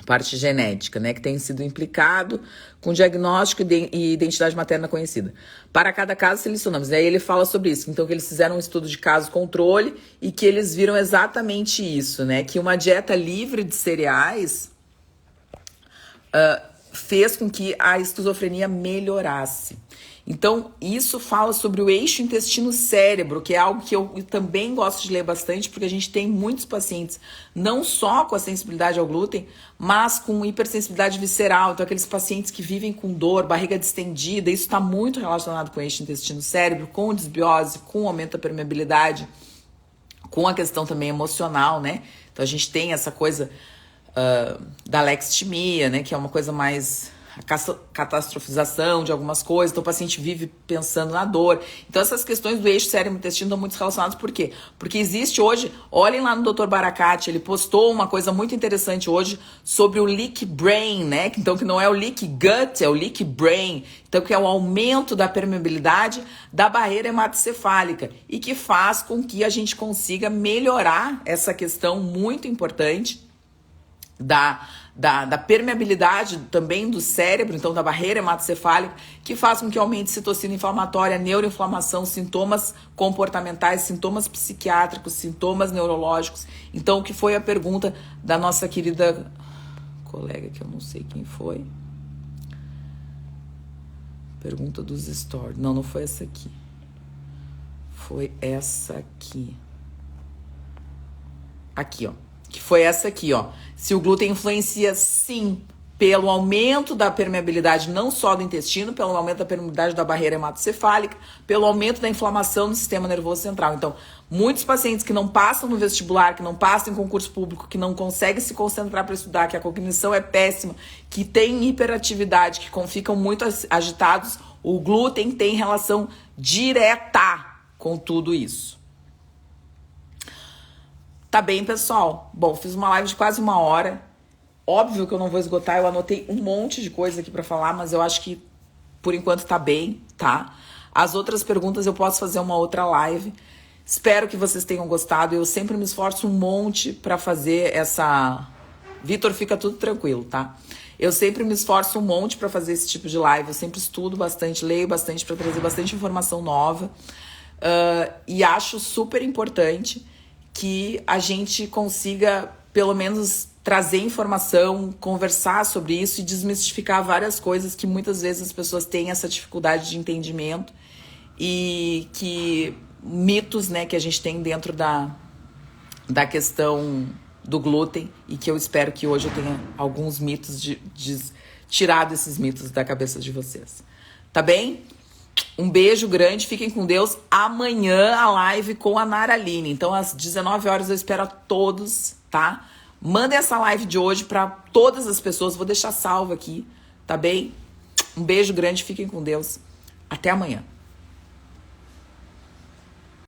Parte genética, né, que tem sido implicado com diagnóstico e identidade materna conhecida. Para cada caso, selecionamos. E aí ele fala sobre isso. Então, que eles fizeram um estudo de caso controle e que eles viram exatamente isso, né, que uma dieta livre de cereais fez com que a esquizofrenia melhorasse. Então, isso fala sobre o eixo intestino-cérebro, que é algo que eu também gosto de ler bastante, porque a gente tem muitos pacientes, não só com a sensibilidade ao glúten, mas com hipersensibilidade visceral. Então, aqueles pacientes que vivem com dor, barriga distendida, isso está muito relacionado com o eixo intestino-cérebro, com desbiose, com aumento da permeabilidade, com a questão também emocional, né? Então, a gente tem essa coisa da alexithymia, né? Que é uma coisa mais a catastrofização de algumas coisas, então o paciente vive pensando na dor. Então essas questões do eixo cérebro-intestino estão muito relacionadas. Por quê? Porque existe hoje, olhem lá no Dr. Baracate, ele postou uma coisa muito interessante hoje sobre o leak brain, né? Então que não é o leak gut, é o leak brain. Então que é o aumento da permeabilidade da barreira hematocefálica e que faz com que a gente consiga melhorar essa questão muito importante da permeabilidade também do cérebro, então da barreira hematocefálica, que faz com que aumente citocina inflamatória, neuroinflamação, sintomas comportamentais, sintomas psiquiátricos, sintomas neurológicos. Então, o que foi a pergunta da nossa querida colega, que eu não sei quem foi. Pergunta dos stories. Não foi essa aqui. Foi essa aqui. Aqui, ó. Que foi essa aqui, ó. Se o glúten influencia, sim, pelo aumento da permeabilidade não só do intestino, pelo aumento da permeabilidade da barreira hematocefálica, pelo aumento da inflamação no sistema nervoso central. Então, muitos pacientes que não passam no vestibular, que não passam em concurso público, que não conseguem se concentrar para estudar, que a cognição é péssima, que têm hiperatividade, que ficam muito agitados, o glúten tem relação direta com tudo isso. Tá bem, pessoal? Bom, fiz uma live de quase 1 hora. Óbvio que eu não vou esgotar, eu anotei um monte de coisa aqui pra falar, mas eu acho que por enquanto tá bem, tá? As outras perguntas eu posso fazer uma outra live. Espero que vocês tenham gostado. Eu sempre me esforço um monte pra fazer essa... Vitor, fica tudo tranquilo, tá? Eu sempre me esforço um monte pra fazer esse tipo de live. Eu sempre estudo bastante, leio bastante pra trazer bastante informação nova. E acho super importante que a gente consiga, pelo menos, trazer informação, conversar sobre isso e desmistificar várias coisas que muitas vezes as pessoas têm essa dificuldade de entendimento e que mitos, né, que a gente tem dentro da questão do glúten, e que eu espero que hoje eu tenha alguns mitos tirado esses mitos da cabeça de vocês. Tá bem? Um beijo grande, fiquem com Deus. Amanhã a live com a Nara Aline. Então, às 19 horas eu espero a todos, tá? Mandem essa live de hoje para todas as pessoas. Vou deixar salvo aqui, tá bem? Um beijo grande, fiquem com Deus. Até amanhã.